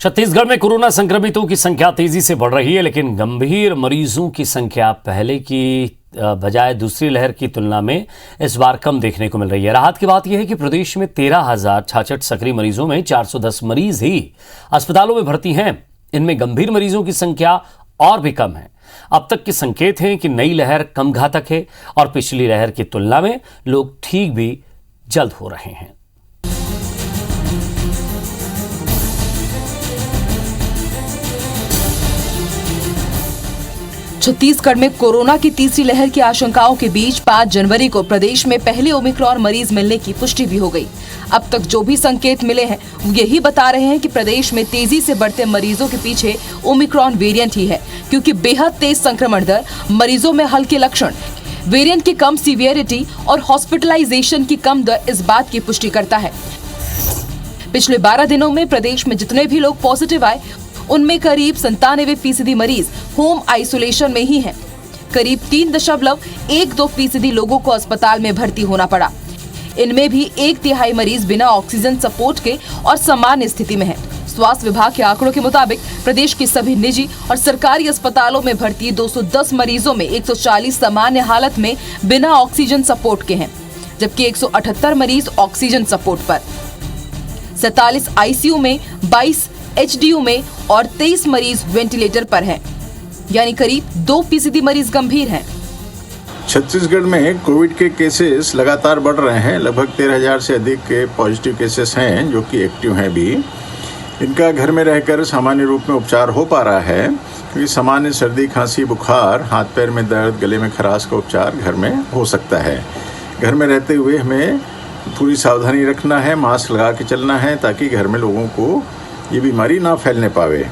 छत्तीसगढ़ में कोरोना संक्रमितों की संख्या तेजी से बढ़ रही है, लेकिन गंभीर मरीजों की संख्या पहले की बजाय दूसरी लहर की तुलना में इस बार कम देखने को मिल रही है। राहत की बात यह है कि प्रदेश में 13,066 सक्रिय मरीजों में 410 मरीज ही अस्पतालों में भर्ती हैं। इनमें गंभीर मरीजों की संख्या और भी कम है। अब तक के संकेत हैं कि नई लहर कम घातक है और पिछली लहर की तुलना में लोग ठीक भी जल्द हो रहे हैं। छत्तीसगढ़ में कोरोना की तीसरी लहर की आशंकाओं के बीच 5 जनवरी को प्रदेश में पहले ओमिक्रॉन मरीज मिलने की पुष्टि भी हो गई। अब तक जो भी संकेत मिले हैं वो यही बता रहे हैं कि प्रदेश में तेजी से बढ़ते मरीजों के पीछे ओमिक्रॉन वेरिएंट ही है, क्योंकि बेहद तेज संक्रमण दर, मरीजों में हल्के लक्षण, वेरिएंट की कम सीवियरिटी और हॉस्पिटलाइजेशन की कम दर इस बात की पुष्टि करता है। पिछले 12 दिनों में प्रदेश में जितने भी लोग पॉजिटिव आए उनमें करीब 97% मरीज होम आइसोलेशन में ही हैं। करीब 3.12% लोगों को अस्पताल में भर्ती होना पड़ा। इनमें भी 1/3 मरीज बिना ऑक्सीजन सपोर्ट के और सामान्य स्थिति में हैं। स्वास्थ्य विभाग के आंकड़ों के मुताबिक प्रदेश के सभी निजी और सरकारी अस्पतालों में भर्ती 210 मरीजों में 140 सामान्य हालत में बिना ऑक्सीजन सपोर्ट के हैं, जबकि 178 मरीज ऑक्सीजन सपोर्ट पर, 47 आईसीयू में, 22 एचडीयू में और 23 मरीज वेंटिलेटर पर हैं, यानी करीब 2% मरीज गंभीर हैं। छत्तीसगढ़ में कोविड के केसेस लगातार बढ़ रहे हैं। लगभग 13,000 से अधिक के पॉजिटिव केसेस हैं जो कि एक्टिव हैं भी। इनका घर में रहकर सामान्य रूप में उपचार हो पा रहा है, क्योंकि सामान्य सर्दी, खांसी, बुखार, हाथ पैर में दर्द, गले में खराश का उपचार घर में हो सकता है। घर में रहते हुए हमें पूरी सावधानी रखना है, मास्क लगा के चलना है ताकि घर में लोगों को ये बीमारी ना फैलने पावे।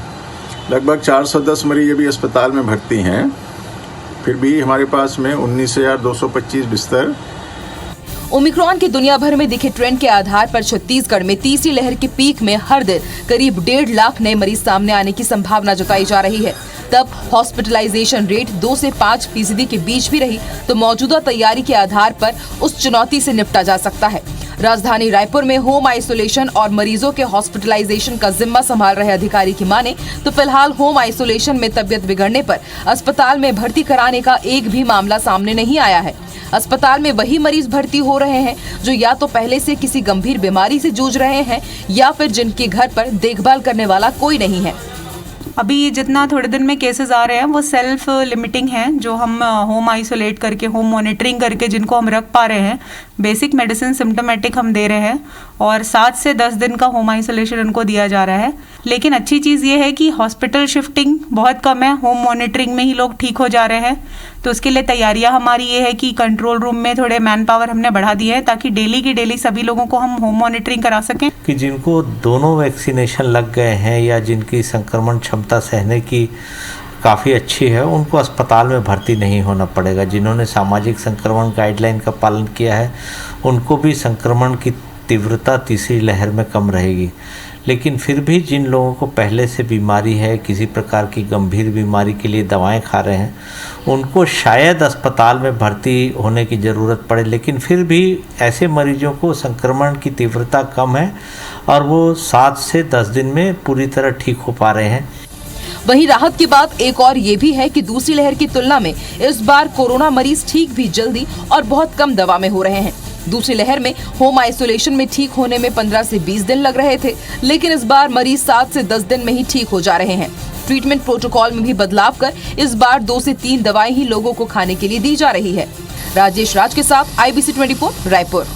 लगभग 410 मरीज अभी अस्पताल में भर्ती हैं। फिर भी हमारे पास में 19,225 बिस्तर। ओमिक्रॉन के दुनिया भर में दिखे ट्रेंड के आधार पर छत्तीसगढ़ में तीसरी लहर के पीक में हर दिन करीब 1.5 लाख नए मरीज सामने आने की संभावना जताई जा रही है। तब हॉस्पिटलाइजेशन रेट 2 से 5% के बीच भी रही तो मौजूदा तैयारी के आधार पर उस चुनौती से निपटा जा सकता है। राजधानी रायपुर में होम आइसोलेशन और मरीजों के हॉस्पिटलाइजेशन का जिम्मा संभाल रहे अधिकारी की माने तो फिलहाल होम आइसोलेशन में तबियत बिगड़ने पर अस्पताल में भर्ती कराने का एक भी मामला सामने नहीं आया है। अस्पताल में वही मरीज भर्ती हो रहे हैं जो या तो पहले से किसी गंभीर बीमारी से जूझ रहे हैं या फिर जिनके घर पर देखभाल करने वाला कोई नहीं है। अभी जितना थोड़े दिन में केसेस आ रहे हैं वो सेल्फ लिमिटिंग हैं, जो हम होम आइसोलेट करके, होम मॉनिटरिंग करके जिनको हम रख पा रहे हैं। बेसिक मेडिसिन सिम्टोमेटिक हम दे रहे हैं और 7 से 10 दिन का होम आइसोलेशन उनको दिया जा रहा है। लेकिन अच्छी चीज़ ये है कि हॉस्पिटल शिफ्टिंग बहुत कम है, होम मॉनिटरिंग में ही लोग ठीक हो जा रहे हैं। तो उसके लिए तैयारियां हमारी ये है कि कंट्रोल रूम में थोड़े मैन पावर हमने बढ़ा दिए है ताकि डेली की डेली सभी लोगों को हम होम मॉनिटरिंग करा सकें। कि जिनको दोनों वैक्सीनेशन लग गए हैं या जिनकी संक्रमण क्षमता सहने की काफ़ी अच्छी है, उनको अस्पताल में भर्ती नहीं होना पड़ेगा। जिन्होंने सामाजिक संक्रमण गाइडलाइन का पालन किया है उनको भी संक्रमण की तीव्रता तीसरी लहर में कम रहेगी। लेकिन फिर भी जिन लोगों को पहले से बीमारी है, किसी प्रकार की गंभीर बीमारी के लिए दवाएं खा रहे हैं, उनको शायद अस्पताल में भर्ती होने की ज़रूरत पड़े। लेकिन फिर भी ऐसे मरीजों को संक्रमण की तीव्रता कम है और वो 7 से 10 दिन में पूरी तरह ठीक हो पा रहे हैं। वहीं राहत की बात एक और ये भी है कि दूसरी लहर की तुलना में इस बार कोरोना मरीज ठीक भी जल्दी और बहुत कम दवा में हो रहे हैं। दूसरी लहर में होम आइसोलेशन में ठीक होने में 15 से 20 दिन लग रहे थे, लेकिन इस बार मरीज 7 से 10 दिन में ही ठीक हो जा रहे हैं। ट्रीटमेंट प्रोटोकॉल में भी बदलाव कर इस बार 2 से 3 दवाएं ही लोगों को खाने के लिए दी जा रही है। राजेश राज के साथ IBC 24 रायपुर।